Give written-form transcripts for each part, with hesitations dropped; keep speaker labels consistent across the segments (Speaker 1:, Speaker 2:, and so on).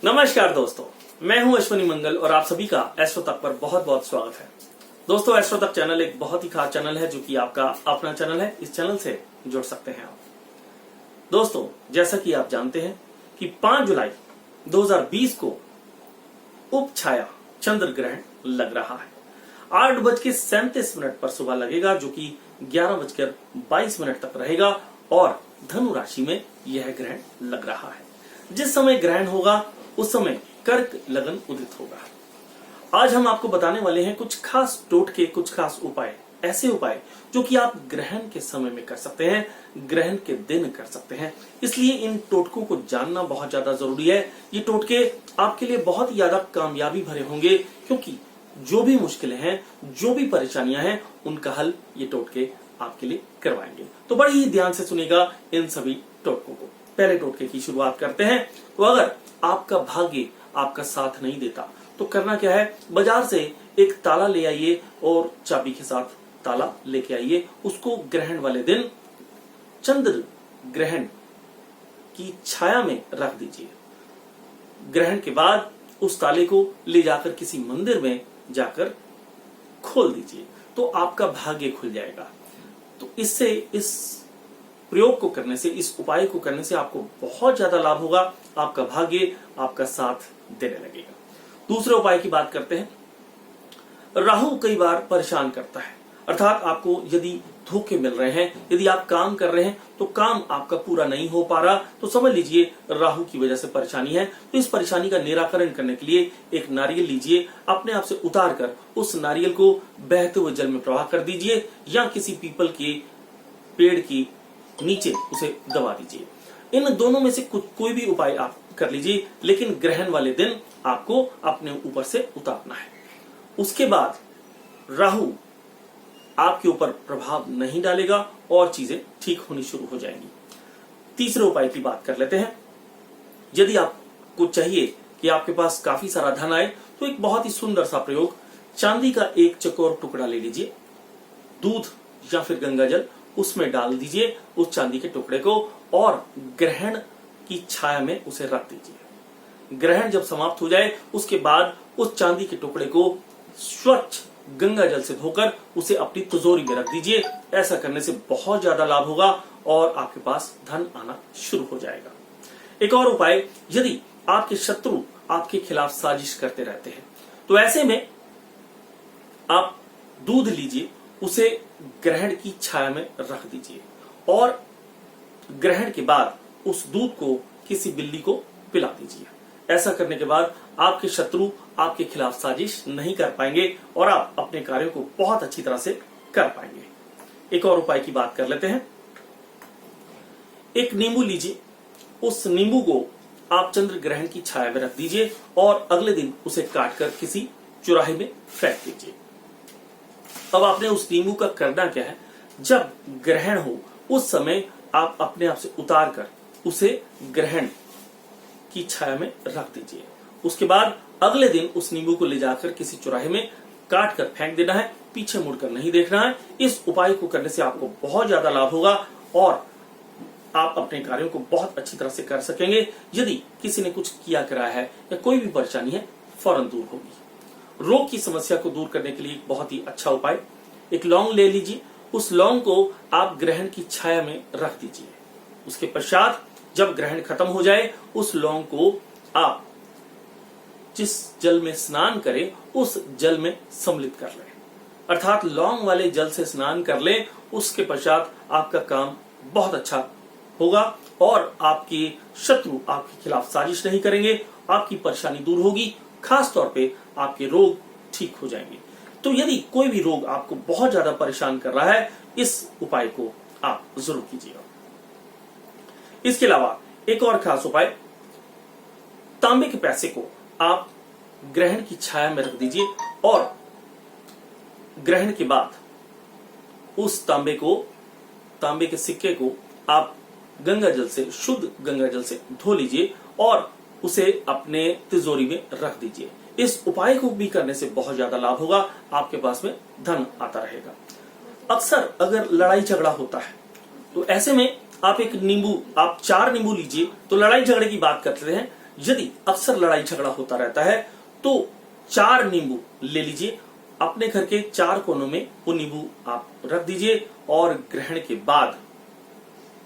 Speaker 1: नमस्कार दोस्तों, मैं हूं अश्विनी मंगल और आप सभी का एस्ट्रो तक पर बहुत बहुत स्वागत है। दोस्तों, एस्ट्रो तक चैनल एक बहुत ही खास चैनल है जो कि आपका अपना चैनल है। इस चैनल से जुड़ सकते हैं आप। दोस्तों, जैसा कि आप जानते हैं कि 5 जुलाई 2020 को उप छाया चंद्र ग्रहण लग रहा है। 8:37 पर सुबह लगेगा, जो कि 11:22 तक रहेगा और धनु राशि में यह ग्रहण लग रहा है। जिस समय ग्रहण होगा उस समय कर्क लगन उदित होगा। आज हम आपको बताने वाले हैं कुछ खास टोटके, कुछ खास उपाय, ऐसे उपाय जो कि आप ग्रहण के समय में कर सकते हैं, ग्रहण के दिन कर सकते हैं। इसलिए इन टोटकों को जानना बहुत ज्यादा जरूरी है। ये टोटके आपके लिए बहुत ही ज्यादा कामयाबी भरे होंगे, क्योंकि जो भी मुश्किलें हैं, जो भी परेशानियां हैं, उनका हल ये टोटके आपके लिए करवाएंगे। तो बड़ी ही ध्यान से सुनिएगा इन सभी टोटकों को। पहले टोटके की शुरुआत करते हैं। तो अगर आपका भाग्य आपका साथ नहीं देता तो करना क्या है, बाजार से एक ताला ले आइए और चाबी के साथ ताला लेके आइए। उसको ग्रहण वाले दिन चंद्र ग्रहण की छाया में रख दीजिए। ग्रहण के बाद उस ताले को ले जाकर किसी मंदिर में जाकर खोल दीजिए, तो आपका भाग्य खुल जाएगा। तो इससे, इस प्रयोग को करने से, इस उपाय को करने से आपको बहुत ज्यादा लाभ होगा। आपका भाग्य आपका साथ देने लगेगा। दूसरे उपाय की बात करते हैं। राहु कई बार परेशान करता है, अर्थात आपको यदि धोखे मिल रहे हैं, यदि आप काम कर रहे हैं तो काम आपका पूरा नहीं हो पा रहा, तो समझ लीजिए राहु की वजह से परेशानी है। तो इस परेशानी का निराकरण करने के लिए एक नारियल लीजिए, अपने आप से उतार कर उस नारियल को बहते हुए जल में प्रवाह कर दीजिए या किसी पीपल के पेड़ की नीचे उसे दबा दीजिए। इन दोनों में से कोई भी उपाय आप कर लीजिए, लेकिन ग्रहण वाले दिन आपको अपने ऊपर से उतारना है। उसके बाद राहु आपके ऊपर प्रभाव नहीं डालेगा और चीजें ठीक होनी शुरू हो जाएंगी। तीसरे उपाय की बात कर लेते हैं। यदि आपको चाहिए कि आपके पास काफी सारा धन आए, तो एक बहुत ही सुंदर सा प्रयोग, चांदी का एक चकोर टुकड़ा ले लीजिए, दूध या फिर गंगा जल उसमें डाल दीजिए उस चांदी के टुकड़े को और ग्रहण की छाया में उसे रख दीजिए। ग्रहण जब समाप्त हो जाए उसके बाद उस चांदी के टुकड़े को स्वच्छ गंगा जल से धोकर उसे अपनी तिजोरी में रख दीजिए। ऐसा करने से बहुत ज्यादा लाभ होगा और आपके पास धन आना शुरू हो जाएगा। एक और उपाय, यदि आपके शत्रु आपके खिलाफ साजिश करते रहते हैं, तो ऐसे में आप दूध लीजिए, उसे ग्रहण की छाया में रख दीजिए और ग्रहण के बाद उस दूध को किसी बिल्ली को पिला दीजिए। ऐसा करने के बाद आपके शत्रु आपके खिलाफ साजिश नहीं कर पाएंगे और आप अपने कार्यों को बहुत अच्छी तरह से कर पाएंगे। एक और उपाय की बात कर लेते हैं। एक नींबू लीजिए, उस नींबू को आप चंद्र ग्रहण की छाया में रख दीजिए और अगले दिन उसे काटकर किसी चौराहे में फेंक दीजिए। अब आपने उस नींबू का करना क्या है, जब ग्रहण हो उस समय आप अपने आप से उतार कर उसे ग्रहण की छाया में रख दीजिए। उसके बाद अगले दिन उस नींबू को ले जाकर किसी चौराहे में काट कर फेंक देना है, पीछे मुड़कर नहीं देखना है। इस उपाय को करने से आपको बहुत ज्यादा लाभ होगा और आप अपने कार्यों को बहुत अच्छी तरह से कर सकेंगे। यदि किसी ने कुछ किया कराया है या कोई भी परेशानी है, फौरन दूर होगी। रोग की समस्या को दूर करने के लिए बहुत ही अच्छा उपाय, एक लौंग ले लीजिए, उस लौंग को आप ग्रहण की छाया में रख दीजिए। उसके पश्चात जब ग्रहण खत्म हो जाए, उस लौंग को आप जिस जल में स्नान करें उस जल में सम्मिलित कर लें, अर्थात लौंग वाले जल से स्नान कर लें। उसके पश्चात आपका काम बहुत अच्छा होगा और आपके शत्रु आपके खिलाफ साजिश नहीं करेंगे, आपकी परेशानी दूर होगी, खास तौर पे आपके रोग ठीक हो जाएंगे। तो यदि कोई भी रोग आपको बहुत ज्यादा परेशान कर रहा है, इस उपाय को आप जरूर कीजिएगा। इसके अलावा एक और खास उपाय, तांबे के पैसे को आप ग्रहण की छाया में रख दीजिए और ग्रहण के बाद उस तांबे के सिक्के को आप गंगा जल से, शुद्ध गंगा जल से धो लीजिए और उसे अपने तिजोरी में रख दीजिए। इस उपाय को भी करने से बहुत ज्यादा लाभ होगा, आपके पास में धन आता रहेगा। अक्सर अगर लड़ाई झगड़ा होता है तो ऐसे में आप 4 नींबू लीजिए। तो लड़ाई झगड़े की बात करते हैं, यदि अक्सर लड़ाई झगड़ा होता रहता है तो 4 नींबू ले लीजिए, अपने घर के 4 कोनों में वो नींबू आप रख दीजिए और ग्रहण के बाद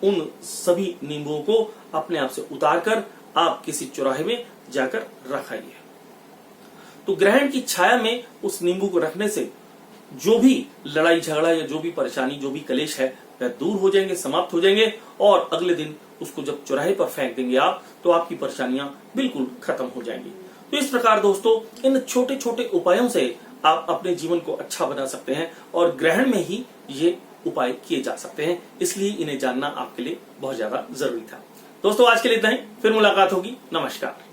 Speaker 1: उन सभी नींबुओं को अपने आप से उतार कर आप किसी चौराहे में जाकर रखाइए। तो ग्रहण की छाया में उस नींबू को रखने से जो भी लड़ाई झगड़ा या जो भी परेशानी, जो भी कलेश है, वह दूर हो जाएंगे, समाप्त हो जाएंगे और अगले दिन उसको जब चौराहे पर फेंक देंगे आप तो आपकी परेशानियां बिल्कुल खत्म हो जाएंगी। तो इस प्रकार दोस्तों इन छोटे छोटे उपायों से आप अपने जीवन को अच्छा बना सकते हैं और ग्रहण में ही ये उपाय किए जा सकते हैं, इसलिए इन्हें जानना आपके लिए बहुत ज्यादा जरूरी था। दोस्तों आज के लिए इतना ही, फिर मुलाकात होगी। नमस्कार।